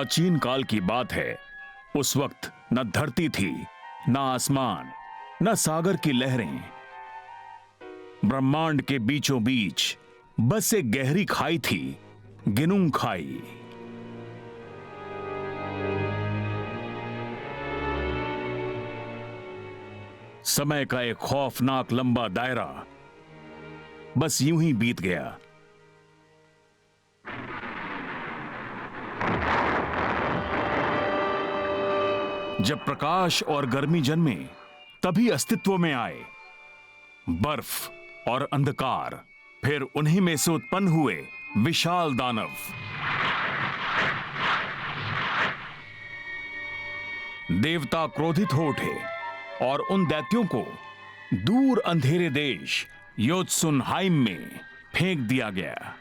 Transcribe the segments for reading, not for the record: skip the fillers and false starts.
प्राचीन काल की बात है। उस वक्त न धरती थी, न आसमान, न सागर की लहरें। ब्रह्मांड के बीचों बीच बस एक गहरी खाई थी, गिनुंग खाई। समय का एक खौफनाक लंबा दायरा बस यूं ही बीत गया। जब प्रकाश और गर्मी जन्मे, तभी अस्तित्व में आए बर्फ और अंधकार। फिर उन्हीं में से उत्पन्न हुए विशाल दानव। देवता क्रोधित हो उठे और उन दैत्यों को दूर अंधेरे देश योत्सुनहाइम में फेंक दिया गया।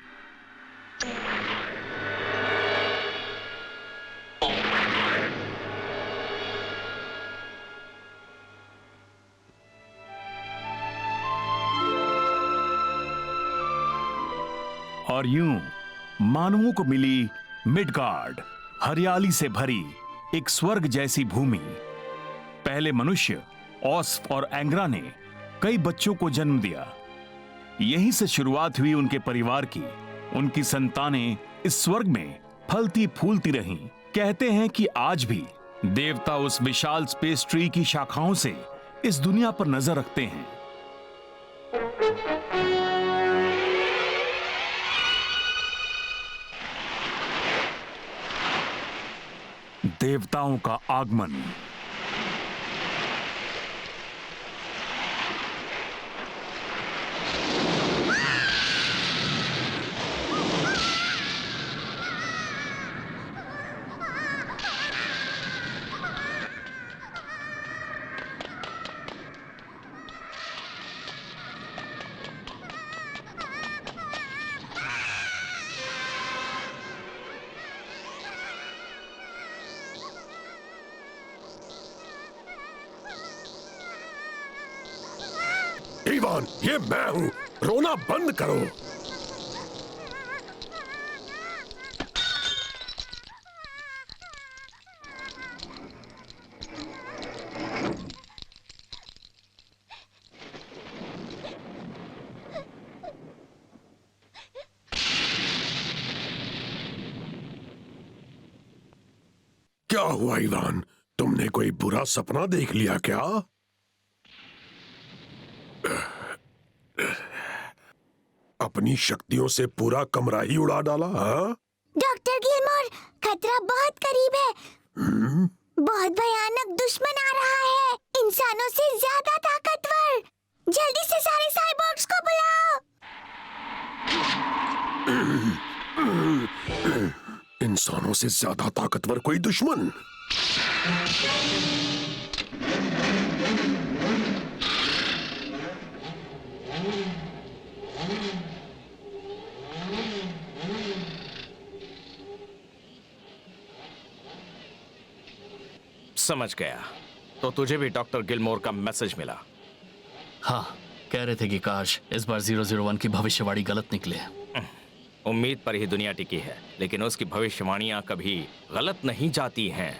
और यूं मानवों को मिली मिडगार्ड, हरियाली से भरी एक स्वर्ग जैसी भूमि। पहले मनुष्य ऑस्फ और एंग्रा ने कई बच्चों को जन्म दिया। यहीं से शुरुआत हुई उनके परिवार की। उनकी संतानें इस स्वर्ग में फलती फूलती रहीं। कहते हैं कि आज भी देवता उस विशाल स्पेस ट्री की शाखाओं से इस दुनिया पर नजर रखते हैं। देवताओं का आगमन। इवान, ये मैं हूं। रोना बंद करो। क्या हुआ इवान? तुमने कोई बुरा सपना देख लिया क्या? अपनी शक्तियों से पूरा कमरा ही उड़ा डाला? हाँ? डॉक्टर गिलमोर, खतरा बहुत करीब है। बहुत भयानक दुश्मन आ रहा है, इंसानों से ज्यादा ताकतवर। जल्दी से सारे साइबोर्ग्स को बुलाओ। इंसानों से ज्यादा ताकतवर कोई दुश्मन? समझ गया। तो तुझे भी डॉक्टर गिलमोर का मैसेज मिला? हाँ, कह रहे थे कि काश इस बार 001 की भविष्यवाणी गलत निकले। उम्मीद पर ही दुनिया टिकी है, लेकिन उसकी भविष्यवाणियां कभी गलत नहीं जाती हैं।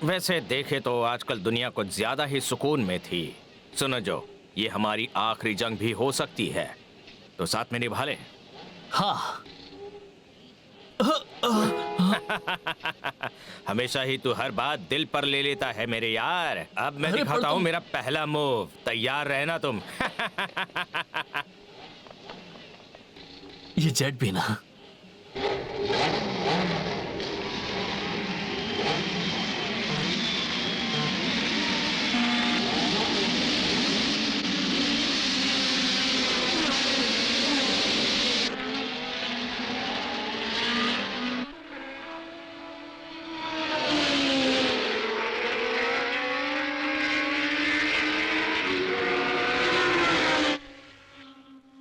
वैसे देखे तो आजकल दुनिया कुछ ज्यादा ही सुकून में थी। सुनो जो, ये हमारी आखिरी जंग भी हो सकती है, तो साथ में निभा लें। हाँ। हमेशा ही तू हर बात दिल पर ले लेता है मेरे यार। अब मैं दिखाता हूँ मेरा पहला मूव। तैयार रहना तुम। ये जेट भी ना।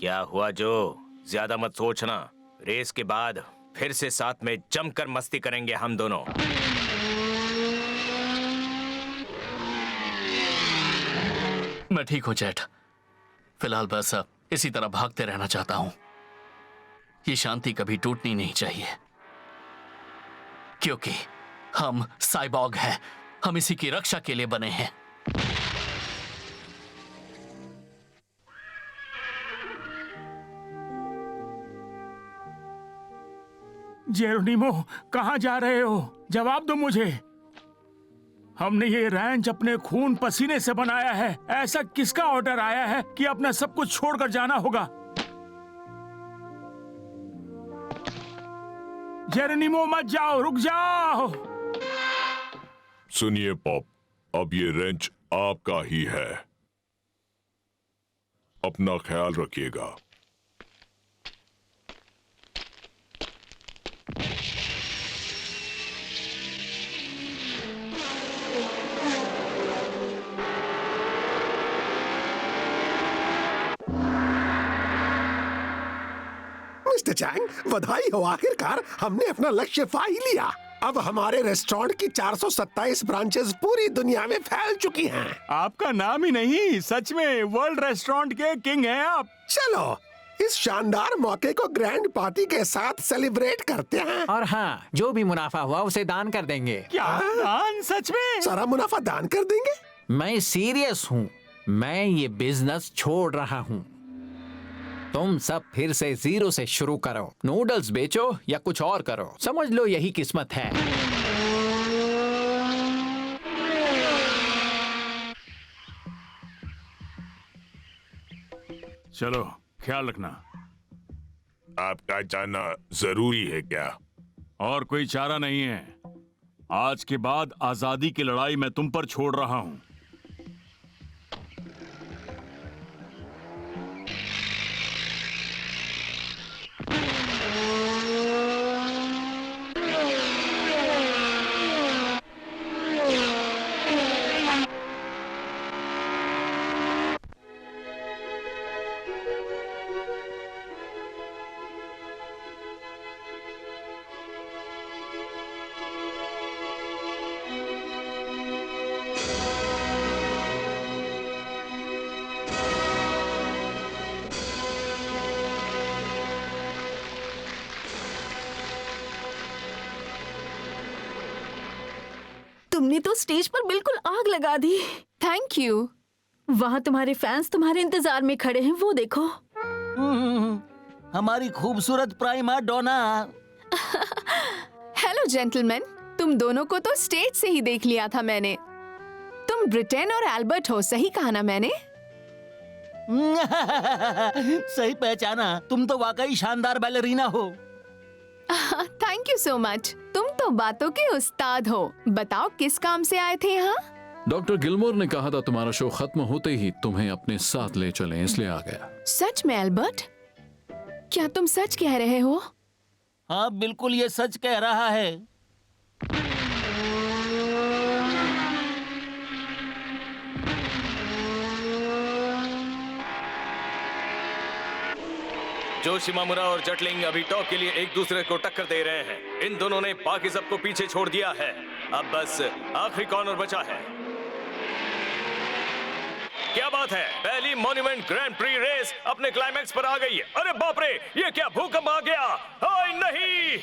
क्या हुआ जो? ज्यादा मत सोचना। रेस के बाद फिर से साथ में जमकर मस्ती करेंगे हम दोनों। मैं ठीक हूं जेट। फिलहाल बस अब इसी तरह भागते रहना चाहता हूं। ये शांति कभी टूटनी नहीं चाहिए। क्योंकि हम साइबॉग हैं, हम इसी की रक्षा के लिए बने हैं। जेरोनिमो, कहाँ जा रहे हो? जवाब दो मुझे। हमने ये रैंच अपने खून पसीने से बनाया है। ऐसा किसका ऑर्डर आया है कि अपना सब कुछ छोड़कर जाना होगा? जेरोनिमो, मत जाओ, रुक जाओ। सुनिए पॉप, अब ये रेंच आपका ही है। अपना ख्याल रखिएगा। मिस्टर चैंग, बधाई हो, आखिरकार हमने अपना लक्ष्य पा ही लिया। अब हमारे रेस्टोरेंट की 427 ब्रांचेस पूरी दुनिया में फैल चुकी हैं। आपका नाम ही नहीं, सच में वर्ल्ड रेस्टोरेंट के किंग हैं आप। चलो इस शानदार मौके को ग्रैंड पार्टी के साथ सेलिब्रेट करते हैं। और हाँ, जो भी मुनाफा हुआ उसे दान कर देंगे। क्या दान? सच में? सारा मुनाफा दान कर देंगे। मैं सीरियस हूँ, मैं ये बिजनेस छोड़ रहा हूँ। तुम सब फिर से जीरो से शुरू करो, नूडल्स बेचो या कुछ और करो, समझ लो यही किस्मत है। चलो, ख्याल रखना। आपका जाना जरूरी है क्या? और कोई चारा नहीं है। आज के बाद आजादी की लड़ाई मैं तुम पर छोड़ रहा हूं। तुमने तो स्टेज पर बिल्कुल आग लगा दी। Thank you. वहाँ तुम्हारे फैंस तुम्हारे इंतजार में खड़े हैं, वो देखो। हमारी खूबसूरत प्राइमा डोना। हेलो जेंटलमैन, तुम दोनों को तो स्टेज से ही देख लिया था मैंने। तुम ब्रिटेन और एल्बर्ट हो, सही कहा ना मैंने? सही पहचाना, तुम तो वाकई शानदार बैलरीना हो। Thank you so much. तुम तो बातों के उस्ताद हो। बताओ किस काम से आए थे यहाँ? डॉक्टर गिलमोर ने कहा था तुम्हारा शो खत्म होते ही तुम्हें अपने साथ ले चलें, इसलिए आ गया। सच में एल्बर्ट? क्या तुम सच कह रहे हो? हाँ बिल्कुल, ये सच कह रहा है। जोशिमामुरा और जटलिंग अभी टॉप के लिए एक दूसरे को टक्कर दे रहे हैं। इन दोनों ने बाकी सबको पीछे छोड़ दिया है। अब बस आखिरी कॉर्नर बचा है। क्या बात है, पहली मॉन्यूमेंट ग्रैंड प्री रेस अपने क्लाइमैक्स पर आ गई है। अरे बाप रे, ये क्या भूकंप आ गया? हाय नहीं।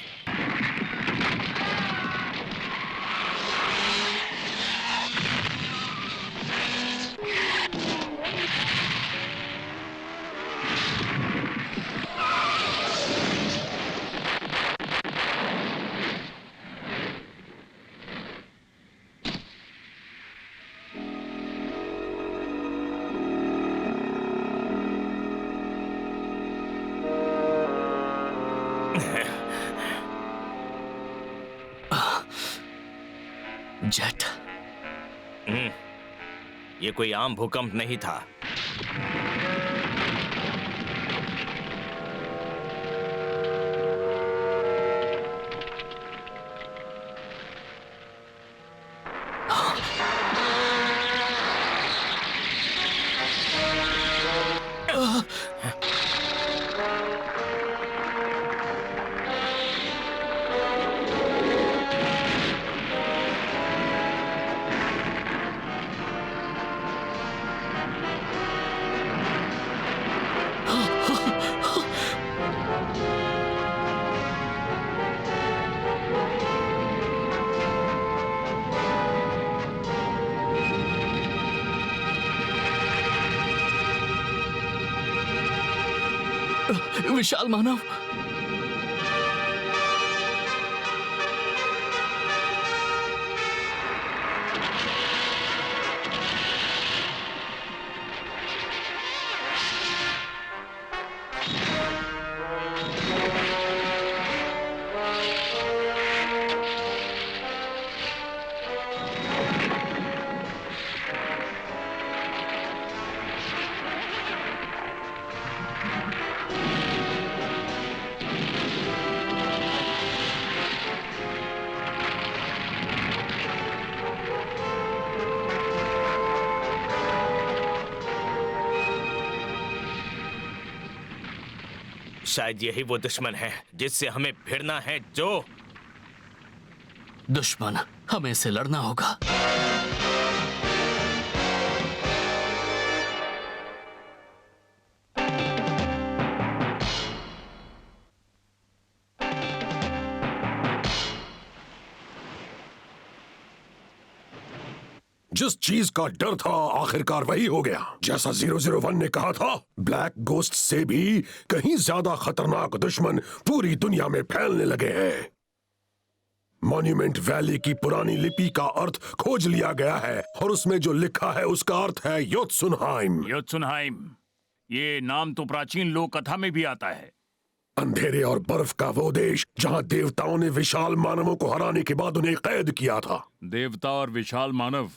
जेट, ये कोई आम भूकंप नहीं था। विशाल मानव। शायद यही वो दुश्मन है जिससे हमें भिड़ना है। जो दुश्मन, हमें इससे लड़ना होगा। जिस चीज का डर था आखिरकार वही हो गया। जैसा 001 ने कहा था, ब्लैक गोस्ट से भी कहीं ज्यादा खतरनाक दुश्मन पूरी दुनिया में फैलने लगे हैं। मॉन्यूमेंट वैली की पुरानी लिपि का अर्थ खोज लिया गया है और उसमें जो लिखा है उसका अर्थ है योत्सुनहाइम। योत्सुनहाइम, ये नाम तो प्राचीन लोक कथा में भी आता है। अंधेरे और बर्फ का वो देश जहां देवताओं ने विशाल मानवों को हराने के बाद उन्हें कैद किया था। देवता और विशाल मानव,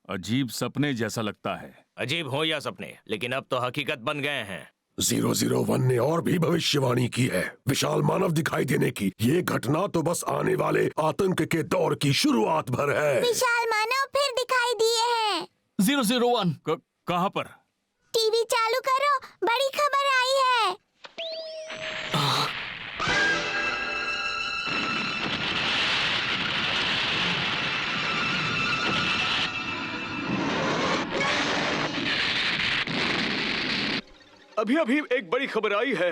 अजीब सपने जैसा लगता है। अजीब हो या सपने, लेकिन अब तो हकीकत बन गए हैं। 001 ने और भी भविष्यवाणी की है विशाल मानव दिखाई देने की। ये घटना तो बस आने वाले आतंक के दौर की शुरुआत भर है। विशाल मानव फिर दिखाई दिए हैं। 001 कहाँ पर? टीवी चालू करो, बड़ी खबर आई है। अभी अभी एक बड़ी खबर आई है।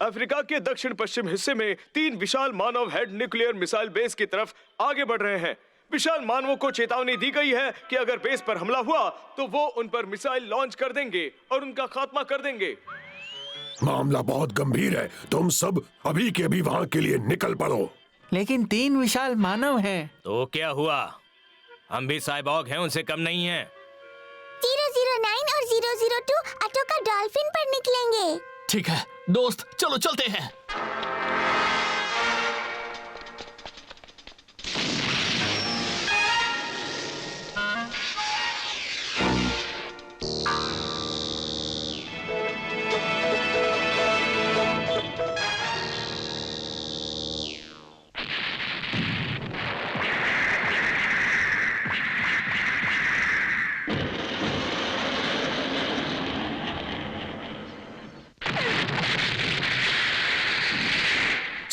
अफ्रीका के दक्षिण पश्चिम हिस्से में 3 विशाल मानव हेड न्यूक्लियर मिसाइल बेस की तरफ आगे बढ़ रहे हैं। विशाल मानवों को चेतावनी दी गई है कि अगर बेस पर हमला हुआ तो वो उन पर मिसाइल लॉन्च कर देंगे और उनका खात्मा कर देंगे। मामला बहुत गंभीर है। तुम सब अभी के अभी वहाँ के लिए निकल पड़ो। लेकिन 3 विशाल मानव हैं। तो क्या हुआ? हम भी साइबॉग हैं, उनसे कम नहीं हैं। 009 और 002 अटोका डॉल्फिन पर निकलेंगे। ठीक है दोस्त, चलो चलते हैं।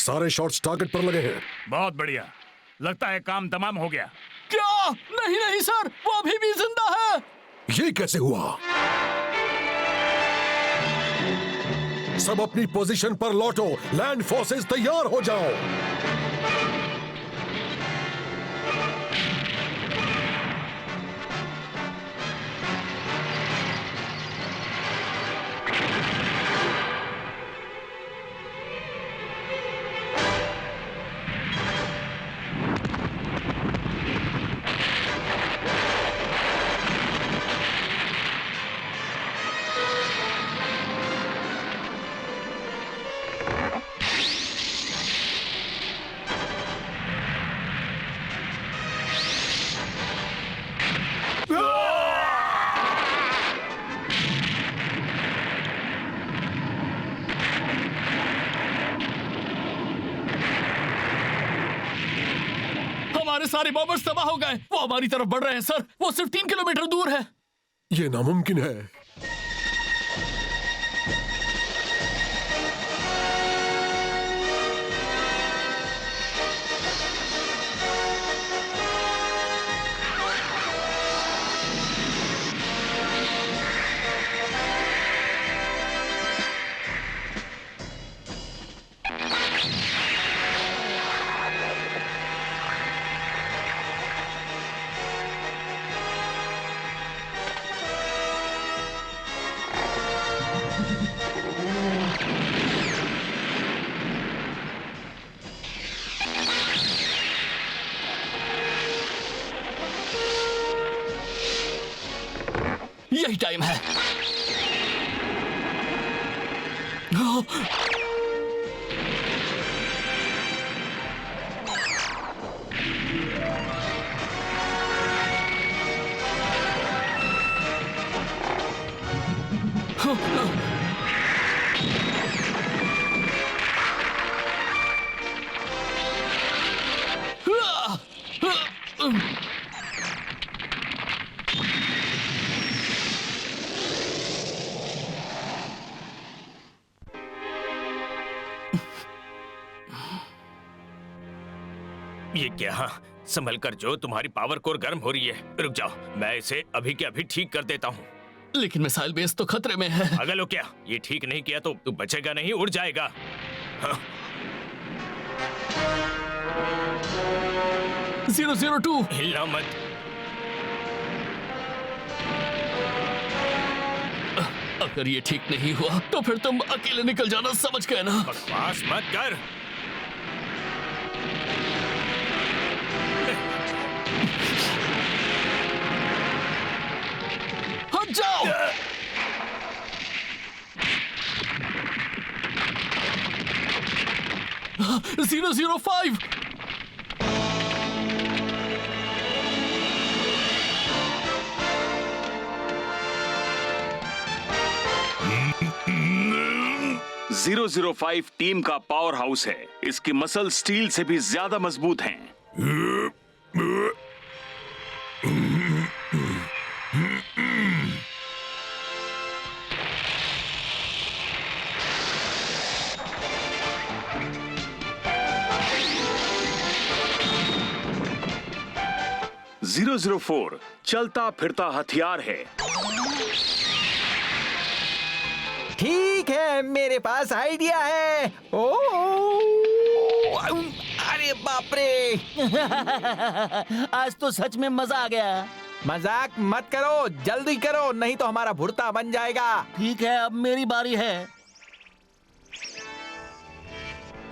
सारे शॉट्स टारगेट पर लगे हैं। बहुत बढ़िया, लगता है काम तमाम हो गया। क्या? नहीं नहीं सर, वो अभी भी जिंदा है। ये कैसे हुआ? सब अपनी पोजीशन पर लौटो। लैंड फोर्सेस तैयार हो जाओ। हमारे सारे बॉम्बर्स तबाह हो गए। वो हमारी तरफ बढ़ रहे हैं सर। वो सिर्फ 3 किलोमीटर दूर है। ये नामुमकिन है। यही टाइम है। ये क्या? संभल कर जो, तुम्हारी पावर कोर गर्म हो रही है। रुक जाओ, मैं इसे अभी के अभी ठीक कर देता हूँ। लेकिन मिसाइल बेस तो खतरे में है। पागल हो क्या? ये ठीक नहीं किया तो तू बचेगा नहीं, उड़ जाएगा। हाँ। 002 हिलना मत। अगर ये ठीक नहीं हुआ तो फिर तुम अकेले निकल जाना, समझ गए ना? बकवास मत कर। हट जाओ। uh, 005 005 टीम का पावर हाउस है। इसकी मसल स्टील से भी ज्यादा मजबूत हैं। 004 चलता फिरता हथियार है। ठीक है, मेरे पास आइडिया है। अरे बाप रे। आज तो सच में मजा आ गया। मजाक मत करो, जल्दी करो, नहीं तो हमारा भुर्ता बन जाएगा। ठीक है, अब मेरी बारी है।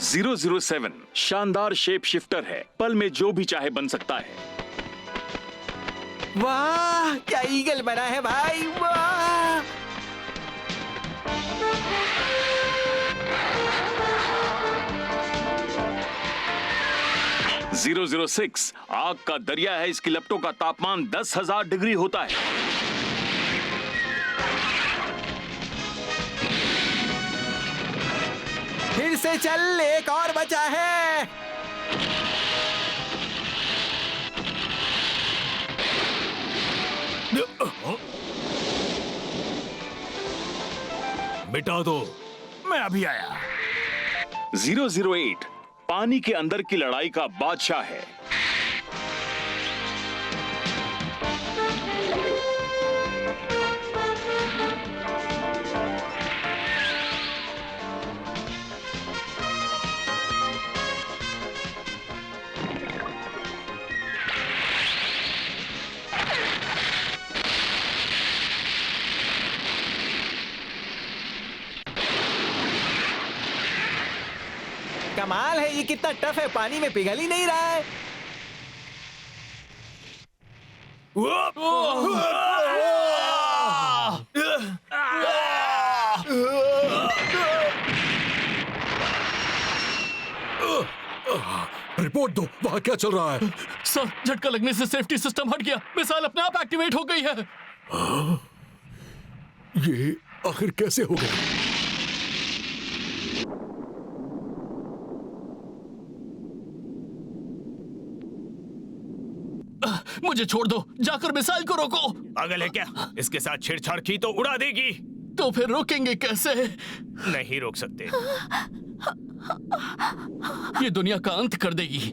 007 शानदार शेप शिफ्टर है, पल में जो भी चाहे बन सकता है। वाह, क्या ईगल बना है भाई, वाह। जीरो 006 आग का दरिया है। इसकी लपटों का तापमान 10,000 डिग्री होता है। फिर से चल, एक और बचा है। मिटा दो। मैं अभी आया। 008 पानी के अंदर की लड़ाई का बादशाह है। कमाल है, ये कितना टफ है, पानी में पिघल ही नहीं रहा है। रिपोर्ट दो, वहां क्या चल रहा है? सर, झटका लगने से सेफ्टी सिस्टम हट गया, मिसाइल अपने आप एक्टिवेट हो गई है। ये आखिर कैसे हो गया? मुझे छोड़ दो, जाकर मिसाइल को रोको। पागल है क्या? इसके साथ छेड़छाड़ की तो उड़ा देगी। तो फिर रोकेंगे कैसे? नहीं रोक सकते। ये दुनिया का अंत कर देगी।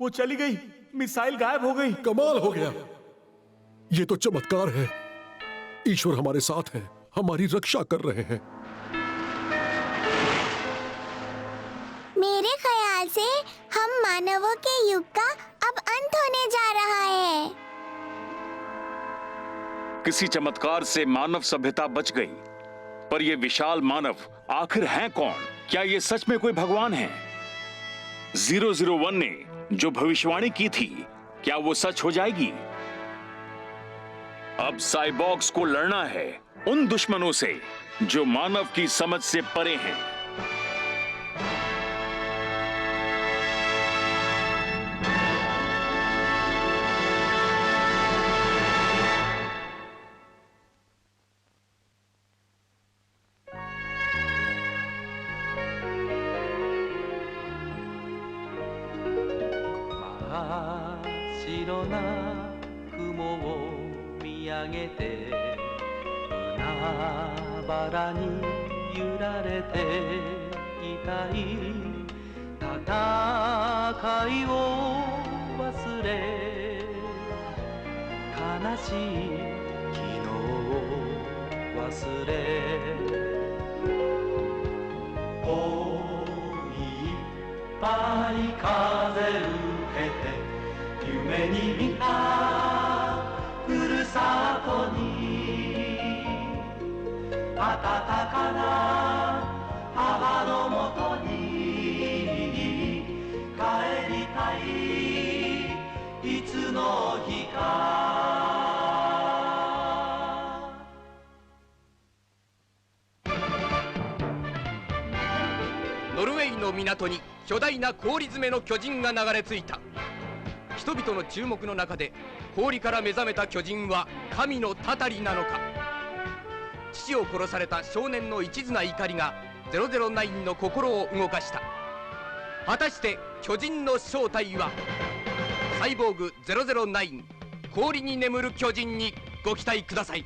वो चली गई, मिसाइल गायब हो गई। कमाल हो गया। ये तो चमत्कार है। ईश्वर हमारे साथ है, हमारी रक्षा कर रहे हैं। मेरे ख्याल से हम मानवों के युग का अब अंत होने जा रहा है। किसी चमत्कार से मानव सभ्यता बच गई, पर ये विशाल मानव आखिर हैं कौन? क्या ये सच में कोई भगवान है? 001 ने जो भविष्यवाणी की थी, क्या वो सच हो जाएगी? अब साइबॉर्ग्स को लड़ना है उन दुश्मनों से जो मानव की समझ से परे हैं।ノルウェーの港に巨大な氷詰めの巨人が流れ着いた。人々の注目の中で氷から目覚めた巨人は神のたたりなのか。父を殺された少年の一途な怒りが009の心を動かした。果たして巨人の正体は。サイボーグ009、氷に眠る巨人にご期待ください。